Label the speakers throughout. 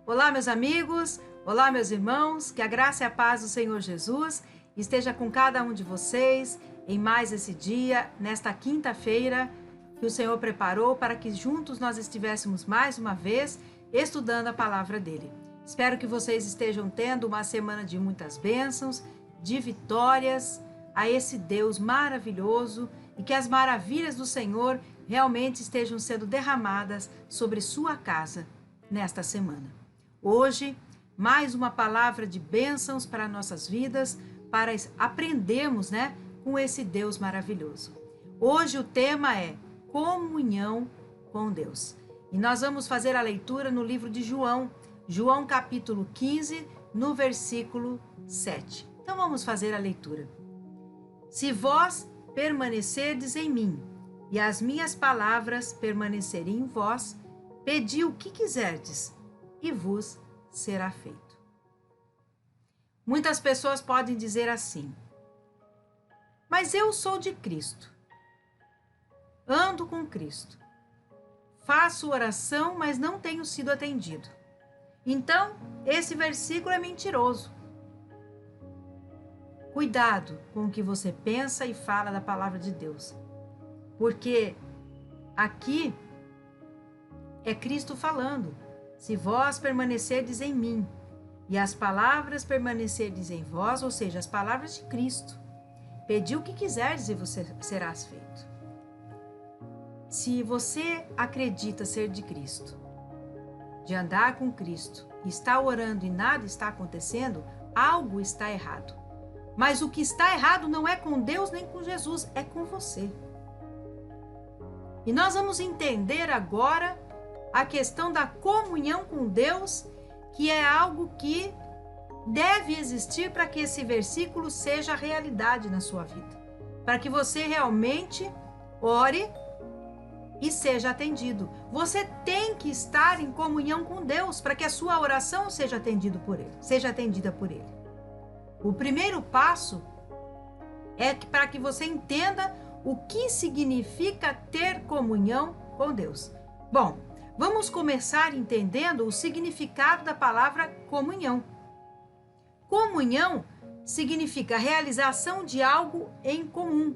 Speaker 1: Olá, meus amigos, olá, meus irmãos, que a graça e a paz do Senhor Jesus esteja com cada um de vocês em mais esse dia, nesta quinta-feira que o Senhor preparou para que juntos nós estivéssemos mais uma vez estudando a palavra dele. Espero que vocês estejam tendo uma semana de muitas bênçãos, de vitórias a esse Deus maravilhoso e que as maravilhas do Senhor realmente estejam sendo derramadas sobre sua casa nesta semana. Hoje, mais uma palavra de bênçãos para nossas vidas, para aprendermos, com esse Deus maravilhoso. Hoje o tema é comunhão com Deus. E nós vamos fazer a leitura no livro de João, João capítulo 15, no versículo 7. Então vamos fazer a leitura. Se vós permanecerdes em mim, e as minhas palavras permanecerem em vós, pedi o que quiserdes, e vos será feito. Muitas pessoas podem dizer assim: mas eu sou de Cristo, ando com Cristo, faço oração, mas não tenho sido atendido. Então, esse versículo é mentiroso. Cuidado com o que você pensa e fala da palavra de Deus, porque aqui é Cristo falando. Se vós permanecerdes em mim, e as palavras permanecerdes em vós, ou seja, as palavras de Cristo, pedi o que quiserdes e você serás feito. Se você acredita ser de Cristo, de andar com Cristo, está orando e nada está acontecendo, algo está errado. Mas o que está errado não é com Deus nem com Jesus, é com você. E nós vamos entender agora a questão da comunhão com Deus, que é algo que deve existir para que esse versículo seja realidade na sua vida. Para que você realmente ore e seja atendido. Você tem que estar em comunhão com Deus para que a sua oração seja atendida por Ele. O primeiro passo é para que você entenda o que significa ter comunhão com Deus. Bom, vamos começar entendendo o significado da palavra comunhão. Comunhão significa realização de algo em comum,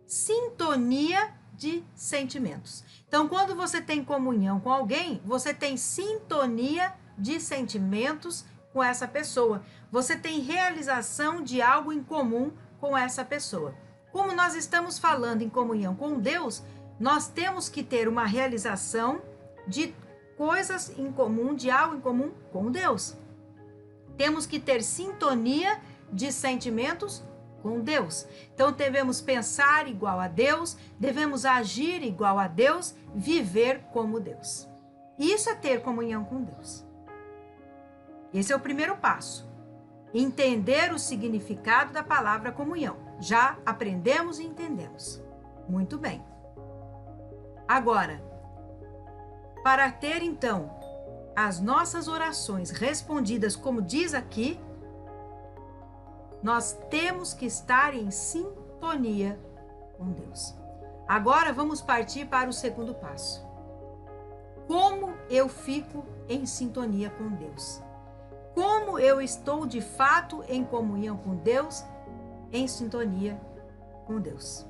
Speaker 1: sintonia de sentimentos. Então, quando você tem comunhão com alguém, você tem sintonia de sentimentos com essa pessoa. Você tem realização de algo em comum com essa pessoa. Como nós estamos falando em comunhão com Deus, nós temos que ter uma realização de coisas em comum, de algo em comum com Deus. Temos que ter sintonia de sentimentos com Deus. Então devemos pensar igual a Deus, devemos agir igual a Deus, viver como Deus. Isso é ter comunhão com Deus. Esse é o primeiro passo. Entender o significado da palavra comunhão. Já aprendemos e entendemos. Muito bem. Agora, para ter, então, as nossas orações respondidas, como diz aqui, nós temos que estar em sintonia com Deus. Agora vamos partir para o segundo passo. Como eu fico em sintonia com Deus? Como eu estou de fato em comunhão com Deus, em sintonia com Deus?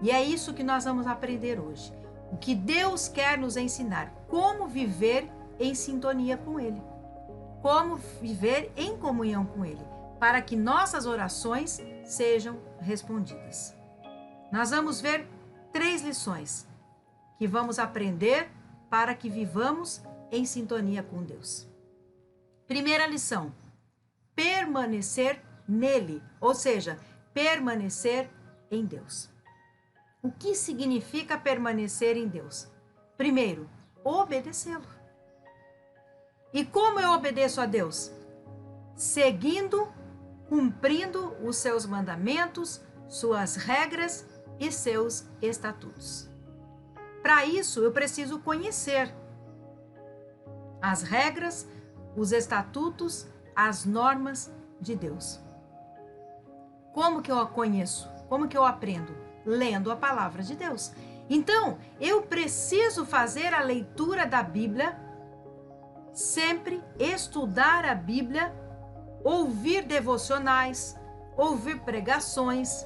Speaker 1: E é isso que nós vamos aprender hoje. O que Deus quer nos ensinar, como viver em sintonia com Ele, como viver em comunhão com Ele, para que nossas orações sejam respondidas. Nós vamos ver 3 lições que vamos aprender para que vivamos em sintonia com Deus. Primeira lição, permanecer nele, ou seja, permanecer em Deus. O que significa permanecer em Deus? Primeiro, obedecê-lo. E como eu obedeço a Deus? Seguindo, cumprindo os seus mandamentos, suas regras e seus estatutos. Para isso, eu preciso conhecer as regras, os estatutos, as normas de Deus. Como que eu a conheço? Como que eu aprendo? Lendo a palavra de Deus. Então, eu preciso fazer a leitura da Bíblia sempre estudar a Bíblia, ouvir devocionais, ouvir pregações,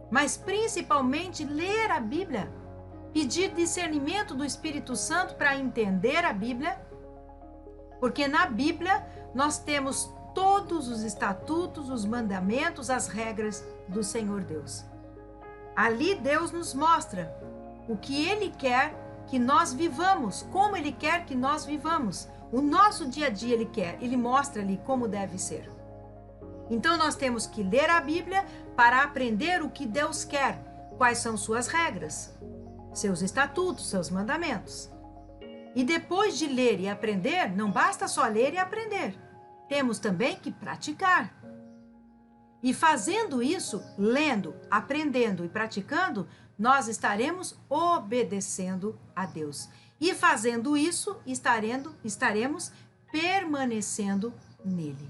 Speaker 1: mas principalmente ler a Bíblia, pedir discernimento do Espírito Santo para entender a Bíblia, porque na Bíblia nós temos todos os estatutos, os mandamentos, as regras do Senhor Deus. Ali Deus nos mostra o que Ele quer que nós vivamos, como Ele quer que nós vivamos. O nosso dia a dia Ele mostra ali como deve ser. Então nós temos que ler a Bíblia para aprender o que Deus quer, quais são suas regras, seus estatutos, seus mandamentos. E depois de ler e aprender, não basta só ler e aprender. Temos também que praticar. E fazendo isso, lendo, aprendendo e praticando, nós estaremos obedecendo a Deus. E fazendo isso, estaremos permanecendo nele.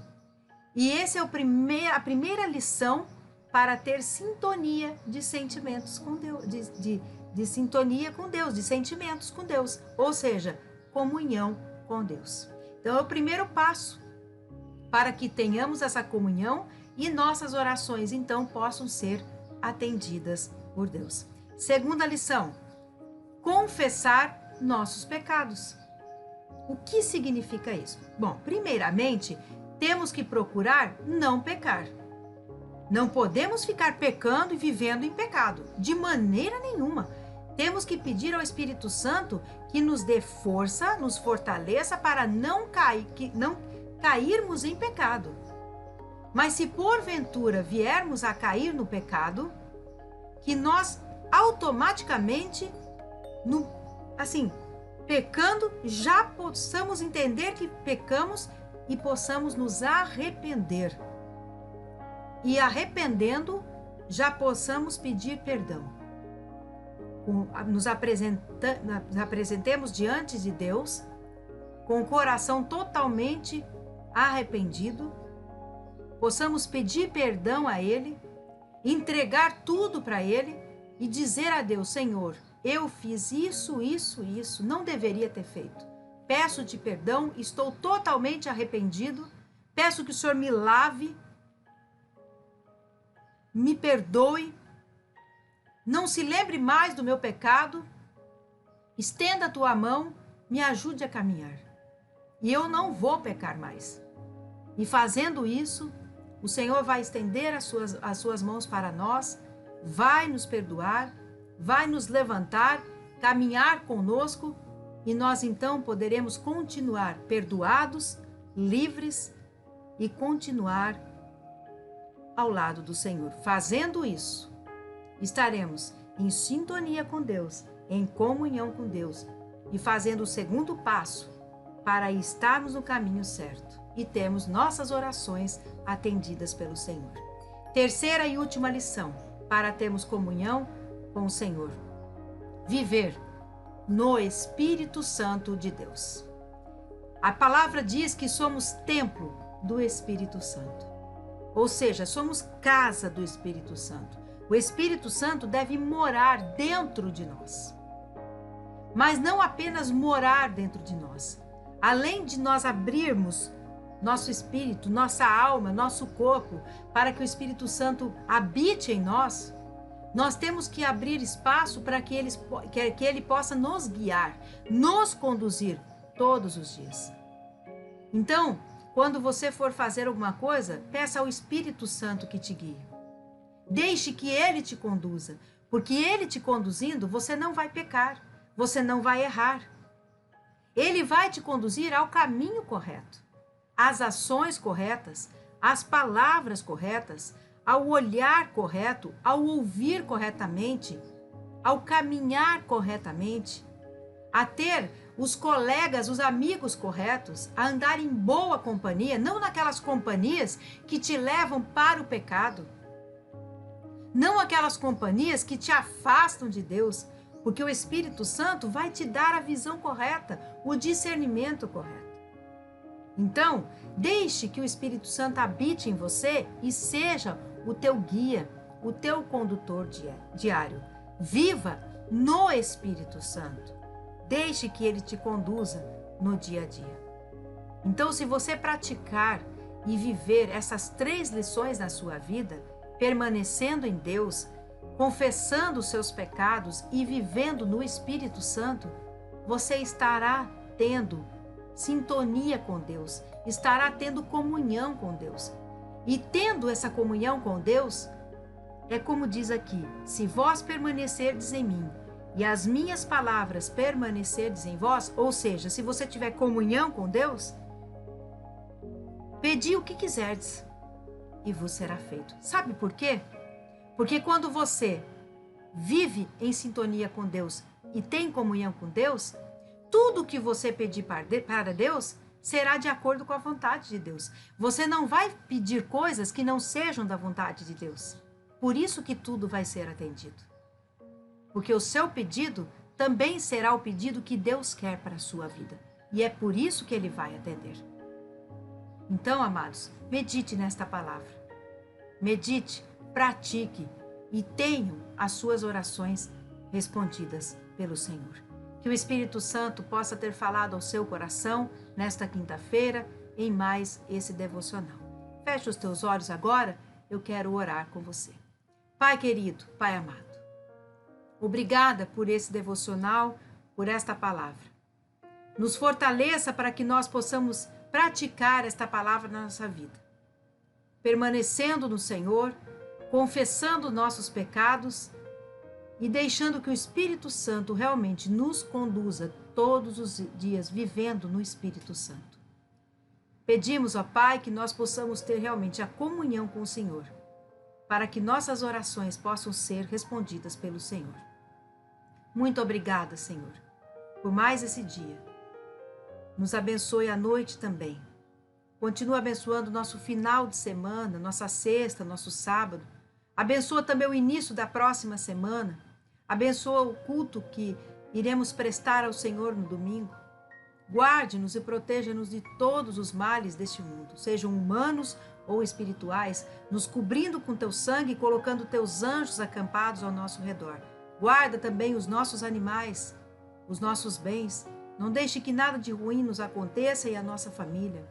Speaker 1: E essa é a primeira lição para ter sintonia de sentimentos com Deus, de sintonia com Deus, de sentimentos com Deus, ou seja, comunhão com Deus. Então é o primeiro passo para que tenhamos essa comunhão e nossas orações então possam ser atendidas por Deus. Segunda lição: confessar nossos pecados. O que significa isso? Bom, primeiramente, temos que procurar não pecar. Não podemos ficar pecando e vivendo em pecado, de maneira nenhuma. Temos que pedir ao Espírito Santo que nos dê força, nos fortaleça para não cairmos em pecado. Mas se porventura viermos a cair no pecado, que nós automaticamente, pecando, já possamos entender que pecamos e possamos nos arrepender. E arrependendo, já possamos pedir perdão. Nos apresentemos diante de Deus com o coração totalmente arrependido, possamos pedir perdão a Ele, entregar tudo para Ele e dizer a Deus: Senhor, eu fiz isso, não deveria ter feito. Peço-te perdão, estou totalmente arrependido, peço que o Senhor me lave, me perdoe, não se lembre mais do meu pecado, estenda a tua mão, me ajude a caminhar. E eu não vou pecar mais. E fazendo isso, o Senhor vai estender as suas mãos para nós, vai nos perdoar, vai nos levantar, caminhar conosco, e nós então poderemos continuar perdoados, livres e continuar ao lado do Senhor. Fazendo isso, estaremos em sintonia com Deus, em comunhão com Deus e fazendo o segundo passo para estarmos no caminho certo e termos nossas orações atendidas pelo Senhor. Terceira e última lição para termos comunhão com o Senhor: viver no Espírito Santo de Deus. A palavra diz que somos templo do Espírito Santo, ou seja, somos casa do Espírito Santo. O Espírito Santo deve morar dentro de nós, mas não apenas morar dentro de nós. Além de nós abrirmos nosso espírito, nossa alma, nosso corpo, para que o Espírito Santo habite em nós, nós temos que abrir espaço para que ele possa nos guiar, nos conduzir todos os dias. Então, quando você for fazer alguma coisa, peça ao Espírito Santo que te guie. Deixe que Ele te conduza, porque Ele te conduzindo, você não vai pecar, você não vai errar. Ele vai te conduzir ao caminho correto, às ações corretas, às palavras corretas, ao olhar correto, ao ouvir corretamente, ao caminhar corretamente, a ter os colegas, os amigos corretos, a andar em boa companhia, não naquelas companhias que te levam para o pecado, não aquelas companhias que te afastam de Deus, porque o Espírito Santo vai te dar a visão correta, o discernimento correto. Então, deixe que o Espírito Santo habite em você e seja o teu guia, o teu condutor diário. Viva no Espírito Santo. Deixe que ele te conduza no dia a dia. Então, se você praticar e viver essas 3 lições na sua vida, permanecendo em Deus, confessando os seus pecados e vivendo no Espírito Santo, você estará tendo sintonia com Deus, estará tendo comunhão com Deus. E tendo essa comunhão com Deus, é como diz aqui: se vós permanecerdes em mim e as minhas palavras permanecerdes em vós, ou seja, se você tiver comunhão com Deus, pedi o que quiserdes e vos será feito. Sabe por quê? Porque quando você vive em sintonia com Deus e tem comunhão com Deus, tudo que você pedir para Deus será de acordo com a vontade de Deus. Você não vai pedir coisas que não sejam da vontade de Deus. Por isso que tudo vai ser atendido. Porque o seu pedido também será o pedido que Deus quer para a sua vida. E é por isso que Ele vai atender. Então, amados, medite nesta palavra. Medite, pratique e tenham as suas orações respondidas pelo Senhor. Que o Espírito Santo possa ter falado ao seu coração nesta quinta-feira em mais esse devocional. Feche os teus olhos agora, eu quero orar com você. Pai querido, Pai amado, obrigada por esse devocional, por esta palavra. Nos fortaleça para que nós possamos praticar esta palavra na nossa vida, permanecendo no Senhor, confessando nossos pecados e deixando que o Espírito Santo realmente nos conduza todos os dias vivendo no Espírito Santo. Pedimos, ó Pai, que nós possamos ter realmente a comunhão com o Senhor, para que nossas orações possam ser respondidas pelo Senhor. Muito obrigada, Senhor, por mais esse dia. Nos abençoe à noite também. Continua abençoando nosso final de semana, nossa sexta, nosso sábado. Abençoa também o início da próxima semana. Abençoa o culto que iremos prestar ao Senhor no domingo. Guarde-nos e proteja-nos de todos os males deste mundo, sejam humanos ou espirituais, nos cobrindo com teu sangue e colocando teus anjos acampados ao nosso redor. Guarda também os nossos animais, os nossos bens. Não deixe que nada de ruim nos aconteça e a nossa família.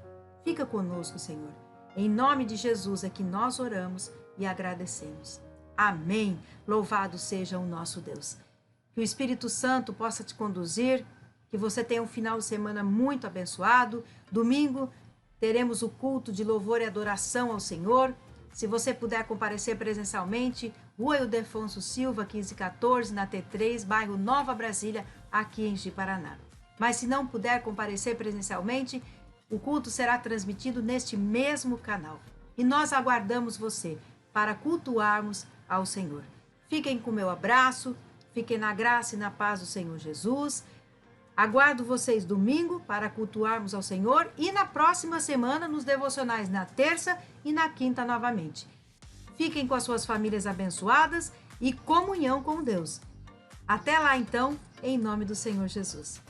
Speaker 1: Fica conosco, Senhor. Em nome de Jesus é que nós oramos e agradecemos. Amém. Louvado seja o nosso Deus. Que o Espírito Santo possa te conduzir, que você tenha um final de semana muito abençoado. Domingo teremos o culto de louvor e adoração ao Senhor. Se você puder comparecer presencialmente, Rua Ildefonso Silva, 1514, na T3, bairro Nova Brasília, aqui em Ji-Paraná. Mas se não puder comparecer presencialmente, o culto será transmitido neste mesmo canal. E nós aguardamos você para cultuarmos ao Senhor. Fiquem com o meu abraço, fiquem na graça e na paz do Senhor Jesus. Aguardo vocês domingo para cultuarmos ao Senhor e na próxima semana nos devocionais na terça e na quinta novamente. Fiquem com as suas famílias abençoadas e comunhão com Deus. Até lá então, em nome do Senhor Jesus.